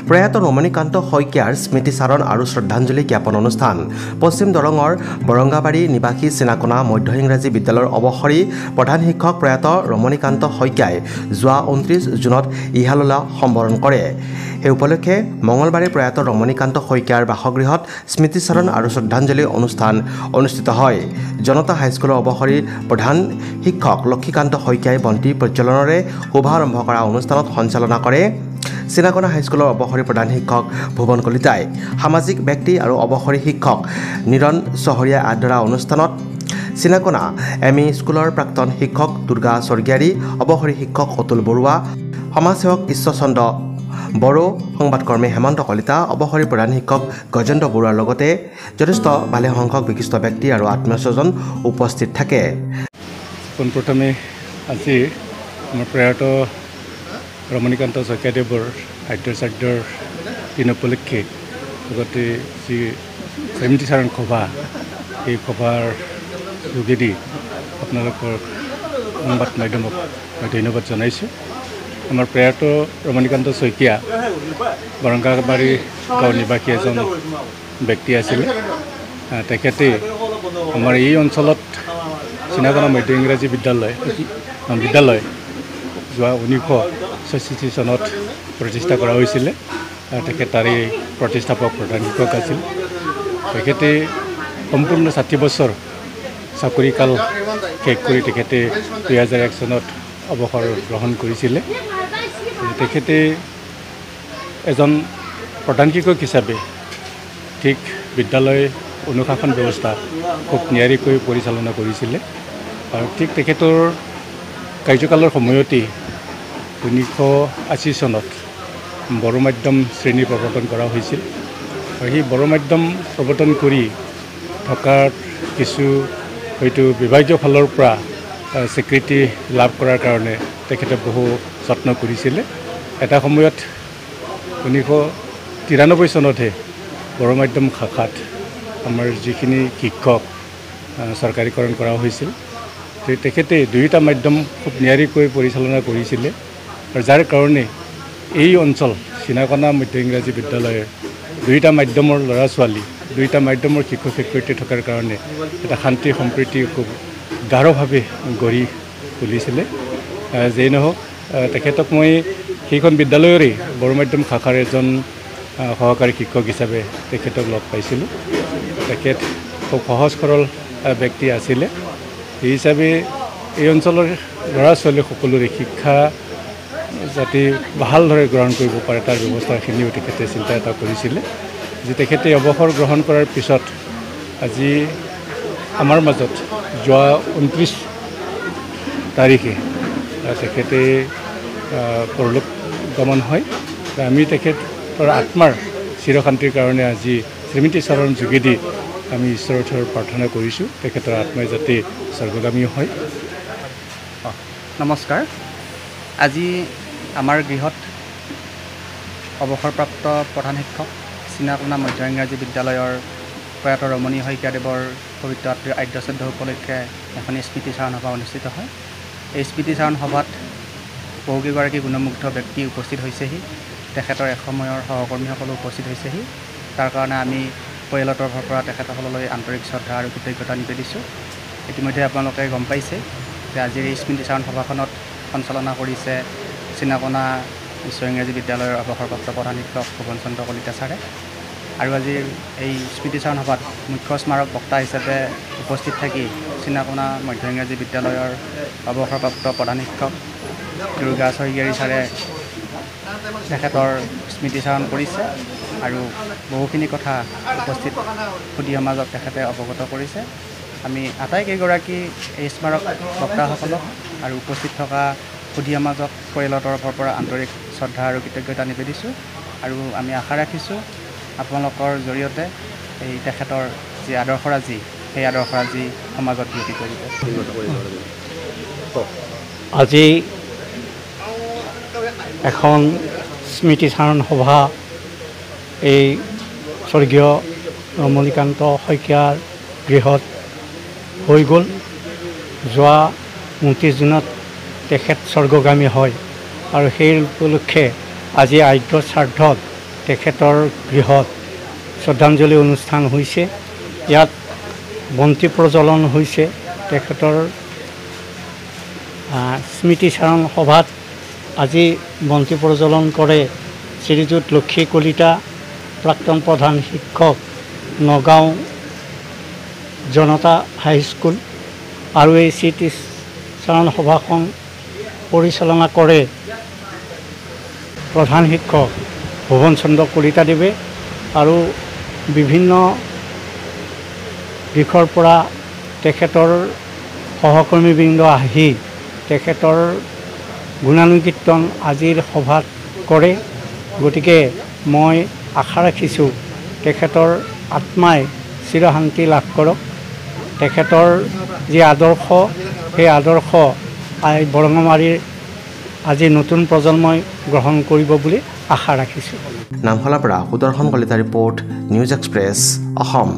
প্ৰয়াত ৰমণীকান্ত শইকীয়াৰ স্মৃতিচাৰণ আৰু শ্ৰদ্ধাঞ্জলি জ্ঞাপন অনুষ্ঠান পশ্চিম দৰঙৰ বৰংগাবাৰী নিবাসী চিনাকনা মধ্য ইংৰাজী বিদ্যালয়ৰ অৱসৰী প্ৰধান শিক্ষক প্ৰয়াত ৰমণীকান্ত শইকীয়াই যোৱা 29 জুনত ইহাললা সম্বৰণ কৰে। এই উপলক্ষে মঙলবাৰে প্ৰয়াত ৰমণীকান্ত শইকীয়াৰ বাসগৃহত স্মৃতিচাৰণ আৰু শ্ৰদ্ধাঞ্জলি অনুষ্ঠান অনুষ্ঠিত হয়। জনতা হাইস্কুলৰ অৱসৰী প্ৰধান শিক্ষক লক্ষীকান্ত শইকীয়াই বন্তি প্ৰজ্বলনেৰে শুভাৰম্ভ কৰা অনুষ্ঠানত সঞ্চালনা কৰে চিনাকনা হাইস্কুলৰ অৱসৰী প্ৰধান শিক্ষক ভুৱন কলিতাই। সামাজিক ব্যক্তি আৰু অৱসৰী শিক্ষক নিৰণ চহৰীয়া আদৰা অনুষ্ঠানত চিনাকনা এমই স্কুলৰ প্ৰাক্তন শিক্ষক দুৰ্গা স্বৰ্গীয়াৰী, অৱসৰী শিক্ষক অতুল বৰুৱা, সমাজসেৱক ঈশ্বৰচন্দ্ৰ বড়ো, সংবাদকৰ্মী হেমন্ত কলিতা, অৱসৰী প্ৰধান শিক্ষক গজেন্দ্ৰ বৰুৱাৰ লগতে যথেষ্ট ভালেসংখ্যক বিশিষ্ট ব্যক্তি আৰু আত্মীয়স্বজন উপস্থিত থাকে। পোনপ্ৰথমে আজি আমাৰ প্ৰয়াত ৰমণীকান্ত শইকীয়াদেৱৰ আদ্যশ্ৰাদ্ধৰ দিন উপলক্ষে লগতে যি স্মৃতিচাৰণ সভা, এই সভাৰ যোগেদি আপোনালোকৰ সংবাদ মাধ্যমক মই ধন্যবাদ জনাইছোঁ। আমাৰ প্ৰয়াত ৰমণীকান্ত শইকীয়া বৰংগাবাৰী গাঁও নিবাসী এজন ব্যক্তি আছিলে। তেখেতে আমাৰ এই অঞ্চলত চিনাকনা মধ্য ইংৰাজী বিদ্যালয় যোৱা 1966 চনত প্ৰতিষ্ঠা কৰা হৈছিলে। তেখেত তাৰে প্ৰতিষ্ঠাপক প্ৰধান শিক্ষক আছিল। তেখেতে সম্পূৰ্ণ 60 বছৰ চাকৰিকাল শেষ কৰি তেখেতে 2001 চনত অৱসৰ গ্ৰহণ কৰিছিলে। তেখেতে এজন প্ৰধান শিক্ষক হিচাপে ঠিক বিদ্যালয় অনুশাসন ব্যৱস্থা খুব নিয়াৰিকৈ পৰিচালনা কৰিছিলে। আৰু ঠিক তেখেতৰ কাৰ্যকালৰ সময়তেই 1980 চনত বড়ো মাধ্যম শ্ৰেণী প্ৰৱৰ্তন কৰা হৈছিল। আৰু সেই বড়ো মাধ্যম প্ৰৱৰ্তন কৰি থকাৰ কিছু হয়তো বিভাগীয় ফালৰ পৰা স্বীকৃতি লাভ কৰাৰ কাৰণে তেখেতে বহু যত্ন কৰিছিলে। এটা সময়ত 1993 চনতহে বড়ো মাধ্যম শাখাত আমাৰ যিখিনি শিক্ষক চৰকাৰীকৰণ কৰা হৈছিল। তেখেতে দুয়োটা মাধ্যম খুব নিয়াৰিকৈ পৰিচালনা কৰিছিলে। আৰু যাৰ কাৰণে এই অঞ্চল চিনাকনা মধ্য ইংৰাজী বিদ্যালয়ৰ দুয়োটা মাধ্যমৰ ল'ৰা ছোৱালী, দুয়োটা মাধ্যমৰ শিক্ষক শিক্ষয়িত্ৰী থকাৰ কাৰণে এটা শান্তি সম্প্ৰীতি খুব গাঢ়ভাৱে গঢ়ি তুলিছিলে। যেই নহওক তেখেতক মই সেইখন বিদ্যালয়ৰে বড়ো মাধ্যম শাখাৰ এজন সহকাৰী শিক্ষক হিচাপে তেখেতক লগ পাইছিলোঁ। তেখেত খুব সহজ সৰল ব্যক্তি আছিলে। এই হিচাপে এই অঞ্চলৰ ল'ৰা ছোৱালী সকলোৰে শিক্ষা যাতে ভালদৰে গ্ৰহণ কৰিব পাৰে তাৰ ব্যৱস্থাখিনিও তেখেতে চিন্তা এটা কৰিছিলে। যে তেখেতে অৱসৰ গ্ৰহণ কৰাৰ পিছত আজি আমাৰ মাজত যোৱা 29 তাৰিখে তেখেতে পৰলোক গমন হয়। আমি তেখেতৰ আত্মাৰ চিৰশান্তিৰ কাৰণে আজি স্মৃতিচাৰণ যোগেদি আমি ঈশ্বৰৰ ওচৰত প্ৰাৰ্থনা কৰিছোঁ তেখেতৰ আত্মাই যাতে স্বৰ্গগামী হয়। নমস্কাৰ। আজি আমাৰ গৃহত অৱসৰপ্ৰাপ্ত প্ৰধান শিক্ষক চিনাকনা মধ্য ইংৰাজী বিদ্যালয়ৰ প্ৰয়াত ৰমণী শইকীয়াদেৱৰ পবিত্ৰ আদ্যশ্ৰাদ্ধ উপলক্ষে এখন স্মৃতিচাৰণ সভা অনুষ্ঠিত হয়। এই স্মৃতিচাৰণ সভাত বহুকেইগৰাকী গুণমুগ্ধ ব্যক্তি উপস্থিত হৈছেহি। তেখেতৰ এসময়ৰ সহকৰ্মীসকলো উপস্থিত হৈছেহি। তাৰ কাৰণে আমি পৰিয়ালৰ তৰফৰ পৰা তেখেতসকললৈ আন্তৰিক শ্ৰদ্ধা আৰু কৃতজ্ঞতা নিবেদিছোঁ। ইতিমধ্যে আপোনালোকে গম পাইছে যে আজিৰ এই স্মৃতিচাৰণ সভাখনত সঞ্চালনা কৰিছে চিনাকনা উচ্চ ইংৰাজী বিদ্যালয়ৰ অৱসৰপ্ৰাপ্ত প্ৰধান শিক্ষক ভুৱন চন্দ্ৰ কলিতা ছাৰে। আৰু আজিৰ এই স্মৃতিচাৰণ সভাত মুখ্য স্মাৰক বক্তা হিচাপে উপস্থিত থাকি চিনাকনা মধ্য ইংৰাজী বিদ্যালয়ৰ অৱসৰপ্ৰাপ্ত প্ৰধান শিক্ষক দুৰ্গা স্বৰ্গীয়াৰী ছাৰে তেখেতৰ স্মৃতিচাৰণ কৰিছে আৰু বহুখিনি কথা উপস্থিত সুধী সমাজক তেখেতে অৱগত কৰিছে। আমি আটাইকেইগৰাকী এই স্মাৰক বক্তাসকলক আৰু উপস্থিত থকা সুধী সমাজক পৰিয়ালৰ তৰফৰ পৰা আন্তৰিক শ্ৰদ্ধা আৰু কৃতজ্ঞতা নিবেদিছোঁ। আৰু আমি আশা ৰাখিছোঁ আপোনালোকৰ জৰিয়তে এই তেখেতৰ যি আদৰ্শৰাজি, সেই আদৰ্শৰাজি সমাজত বিয়পি পৰিব। আজি এখন স্মৃতিচাৰণ সভা এই স্বৰ্গীয় ৰমণীকান্ত শইকীয়াৰ গৃহত হৈ গ'ল। যোৱা 29 জুনত তেখেত স্বৰ্গগামী হয়। আৰু সেই উপলক্ষে আজি আদ্য শ্ৰাদ্ধত তেখেতৰ গৃহত শ্ৰদ্ধাঞ্জলি অনুষ্ঠান হৈছে। ইয়াত বন্তি প্ৰজ্বলন হৈছে। তেখেতৰ স্মৃতিচাৰণ সভাত আজি বন্তি প্ৰজ্বলন কৰে শ্ৰীযুত লক্ষী কলিতা, প্ৰাক্তন প্ৰধান শিক্ষক, নগাঁও জনতা হাইস্কুল। আৰু এই স্মৃতিচাৰণ সভাখন পৰিচালনা কৰে প্ৰধান শিক্ষক ভুৱন চন্দ্ৰ কলিতাদেৱে। আৰু বিভিন্ন দিশৰ পৰা তেখেতৰ সহকৰ্মীবৃন্দ আহি তেখেতৰ গুণানুকীৰ্তন আজিৰ সভাত কৰে। গতিকে মই আশা ৰাখিছোঁ তেখেতৰ আত্মাই চিৰশান্তি লাভ কৰক। তেখেতৰ যি আদৰ্শ, সেই আদৰ্শ বৰঙাবাৰীৰ আজি নতুন প্ৰজন্মই গ্ৰহণ কৰিব বুলি আশা ৰাখিছোঁ। নামফলাৰ পৰা সুদৰ্শন কলিতাৰ ৰিপৰ্ট, নিউজ এক্সপ্ৰেছ, অসম।